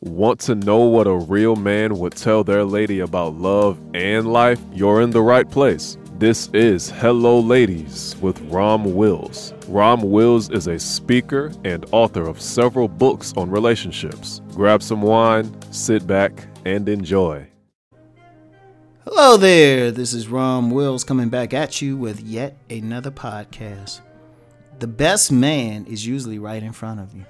Want to know what a real man would tell their lady about love and life? You're in the right place. This is Hello Ladies with Rom Wills. Rom Wills is a speaker and author of several books on relationships. Grab some wine, sit back, and enjoy. Hello there, this is Rom Wills coming back at you with yet another podcast. The best man is usually right in front of you.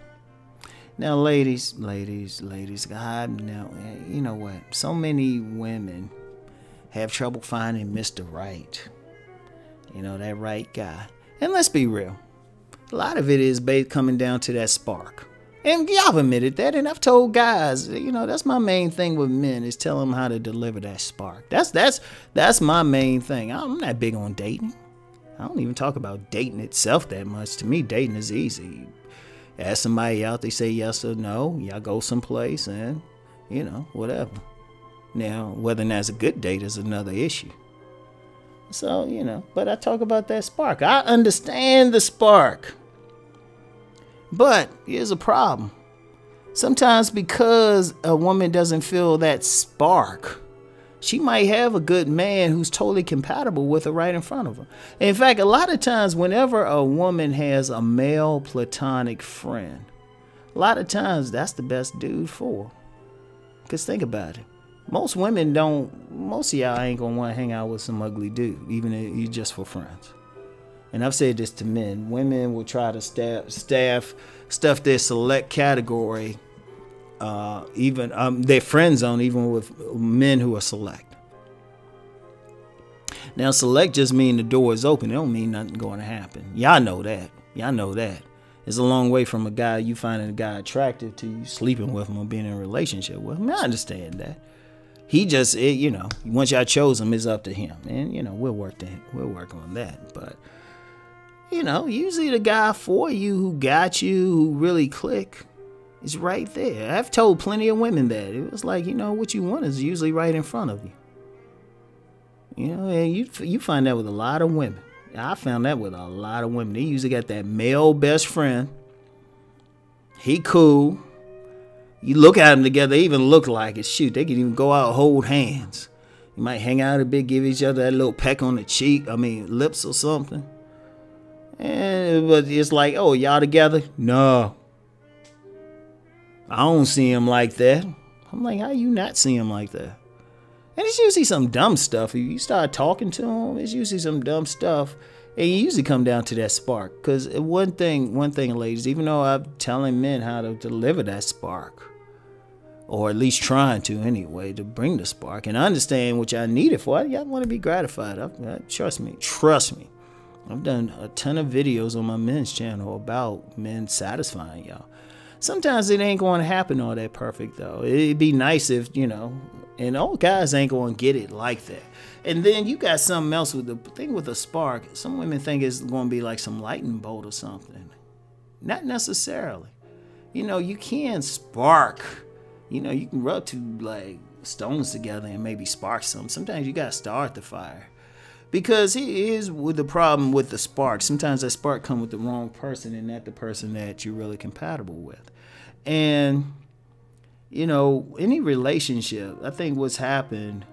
Now, ladies, God, now, you know what? So many women have trouble finding Mr. Right. You know, that right guy. And let's be real. A lot of it is coming down to that spark. And y'all admitted that, and I've told guys, you know, that's my main thing with men is tell them how to deliver that spark. That's my main thing. I'm not big on dating. I don't even talk about dating itself that much. To me, dating is easy. Ask somebody out, they say yes or no. Y'all go someplace and, you know, whatever. Now, whether or not it's a good date is another issue. So, you know, but I talk about that spark. I understand the spark. But here's a problem. Sometimes because a woman doesn't feel that spark, she might have a good man who's totally compatible with her right in front of her. In fact, a lot of times whenever a woman has a male platonic friend, a lot of times that's the best dude for her. Because think about it. Most of y'all ain't going to want to hang out with some ugly dude, even if you just for friends. And I've said this to men. Women will try to stuff their select category, even their friend zone, even with men who are select. Now, select just mean the door is open. It don't mean nothing going to happen. Y'all know that. It's a long way from a guy, you finding a guy attractive to you sleeping with him or being in a relationship with him. I understand that. He just, you know, once y'all chose him, it's up to him. And, you know, we'll work on that. But, you know, usually the guy for you who got you, who really click, is right there. I've told plenty of women that. It was like, you know, what you want is usually right in front of you. You know, and you find that with a lot of women. I found that with a lot of women. They usually got that male best friend. He cool. You look at them together, they even look like it. Shoot, they can even go out and hold hands. You might hang out a bit, give each other that little peck on the cheek. Lips or something. But it's like, oh, y'all together? No. I don't see him like that. I'm like, how you not see him like that? And it's usually some dumb stuff. If you start talking to him, it's usually some dumb stuff. And you usually come down to that spark. Because one thing, ladies, even though I'm telling men how to deliver that spark, or at least trying to anyway, to bring the spark, and I understand what y'all need it for. Y'all want to be gratified. Trust me. I've done a ton of videos on my men's channel about men satisfying y'all. Sometimes it ain't going to happen all that perfect, though. It'd be nice if, you know, and all guys ain't going to get it like that. And then you got something else with the thing with a spark. Some women think it's going to be like some lightning bolt or something. Not necessarily. You know, you can spark. You know, you can rub two like stones together and maybe spark something. Sometimes you got to start the fire. Because here's with the problem with the spark. Sometimes that spark come with the wrong person and not the person that you're really compatible with. And, you know, any relationship, I think what's happened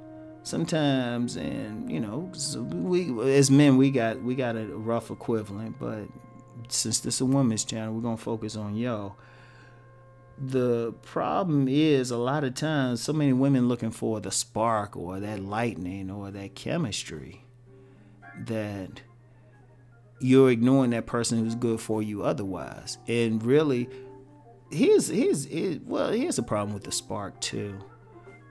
sometimes, and, you know, we as men, we got a rough equivalent. But since this is a woman's channel, we're going to focus on y'all. The problem is a lot of times so many women looking for the spark or that lightning or that chemistry that you're ignoring that person who's good for you otherwise. And really, here's a problem with the spark too.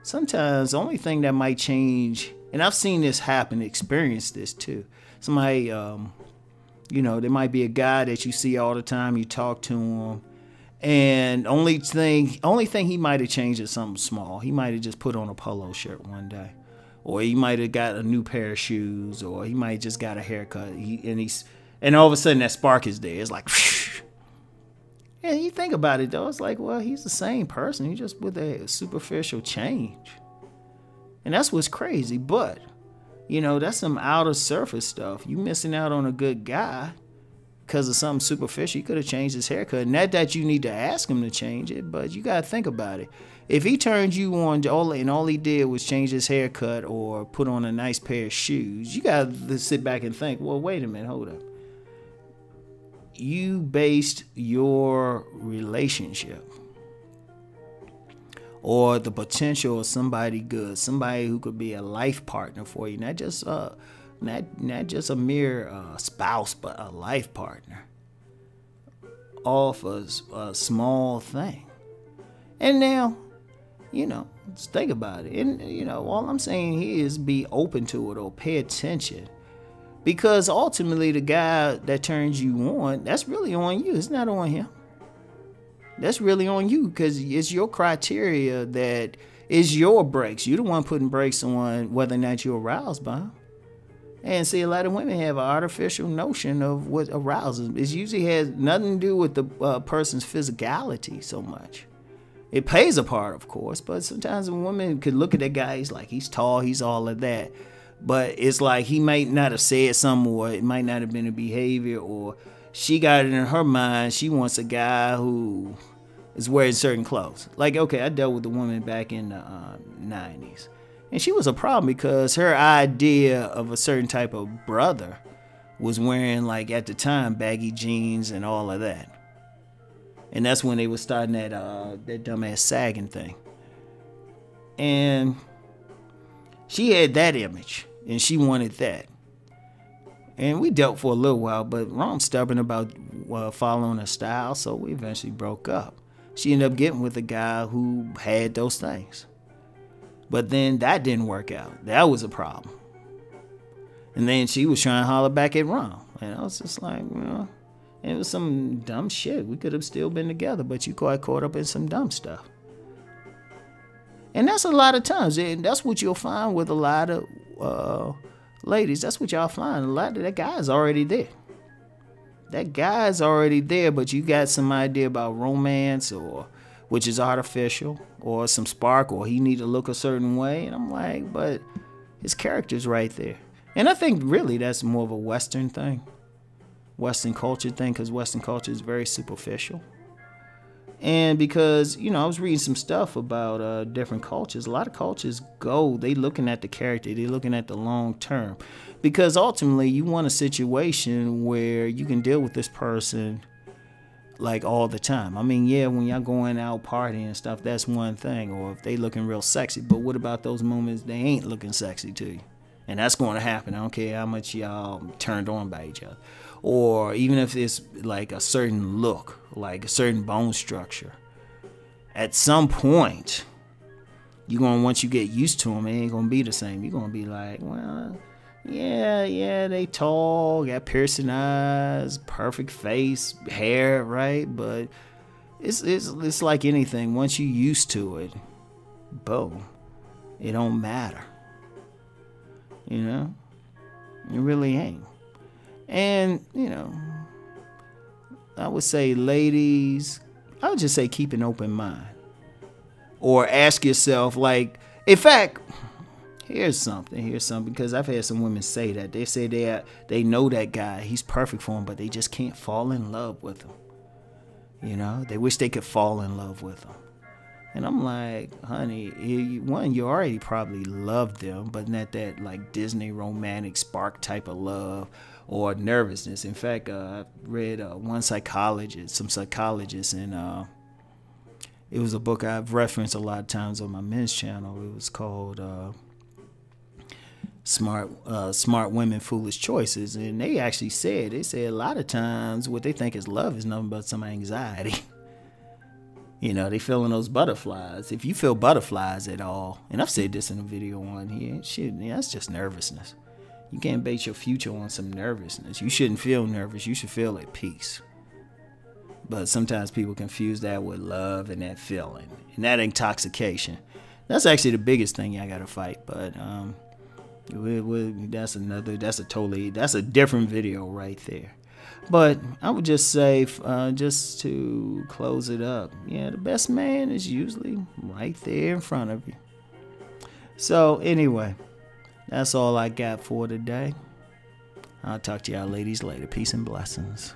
Sometimes the only thing that might change, and I've seen this happen, experienced this too. Somebody, you know, there might be a guy that you see all the time, you talk to him, and only thing he might have changed is something small. He might have just put on a polo shirt one day, or he might have got a new pair of shoes, or he might have just got a haircut. And all of a sudden that spark is there. It's like, and you think about it though, it's like, well, he's the same person. He just with a superficial change, and that's what's crazy. But you know, that's some outer surface stuff. You missing out on a good guy because of something superficial, he could have changed his haircut. Not that you need to ask him to change it, but you got to think about it. If he turned you on and all he did was change his haircut or put on a nice pair of shoes, you got to sit back and think, well, wait a minute, hold up. You based your relationship or the potential of somebody good, somebody who could be a life partner for you, not just a mere spouse, but a life partner, off a small thing. And now, just think about it. And, all I'm saying here is be open to it or pay attention. Because ultimately, the guy that turns you on, that's really on you. It's not on him. That's really on you because it's your criteria that is your brakes. You're the one putting brakes on whether or not you're aroused by him. And see, a lot of women have an artificial notion of what arouses them. It usually has nothing to do with the person's physicality so much. It plays a part, of course, but sometimes a woman could look at that guy, he's tall, he's all of that. But it's like he might not have said something, or it might not have been a behavior, or she got it in her mind she wants a guy who is wearing certain clothes. Like, okay, I dealt with a woman back in the 90s. And she was a problem because her idea of a certain type of brother was wearing, like, at the time, baggy jeans and all of that. And that's when they were starting that dumbass sagging thing. And she had that image, and she wanted that. And we dealt for a little while, but Rom's stubborn about following her style, so we eventually broke up. She ended up getting with a guy who had those things. But then that didn't work out. That was a problem. And then she was trying to holler back at Rom. And I was just like, it was some dumb shit. We could have still been together, but you got caught up in some dumb stuff. And that's a lot of times. And that's what you'll find with a lot of ladies. That's what y'all find. A lot of that guy's already there. That guy's already there, but you got some idea about romance, or which is artificial, or some spark, or he need to look a certain way. And I'm like, but his character's right there. And I think really that's more of a Western thing. Western culture thing, because Western culture is very superficial. And because, I was reading some stuff about different cultures. A lot of cultures they looking at the character, they looking at the long term. Because ultimately, you want a situation where you can deal with this person like all the time. I mean, yeah, when y'all going out partying and stuff, that's one thing. Or if they looking real sexy. But what about those moments they ain't looking sexy to you? And that's going to happen. I don't care how much y'all turned on by each other. Or even if it's like a certain look, like a certain bone structure. At some point, once you get used to them, it ain't going to be the same. You're going to be like, well, yeah, they tall, got piercing eyes, perfect face, hair, right? But it's like anything. Once you used to it, boom, it don't matter. It really ain't. And, I would say, ladies, I would just say keep an open mind. Or ask yourself, like, in fact, here's something, because I've had some women say that. They say they know that guy, he's perfect for them, but they just can't fall in love with him. They wish they could fall in love with him. And I'm like, honey, you already probably loved them, but not that like Disney romantic spark type of love or nervousness. In fact, I read some psychologists, and it was a book I've referenced a lot of times on my men's channel. It was called Smart Women, Foolish Choices. And they actually said a lot of times what they think is love is nothing but some anxiety. They feeling those butterflies. If you feel butterflies at all, and I've said this in a video on here, that's just nervousness. You can't base your future on some nervousness. You shouldn't feel nervous. You should feel at peace. But sometimes people confuse that with love and that feeling. And that intoxication. That's actually the biggest thing y'all got to fight. But that's a different video right there. But I would just say, just to close it up, the best man is usually right there in front of you. So anyway, that's all I got for today. I'll talk to y'all ladies later. Peace and blessings.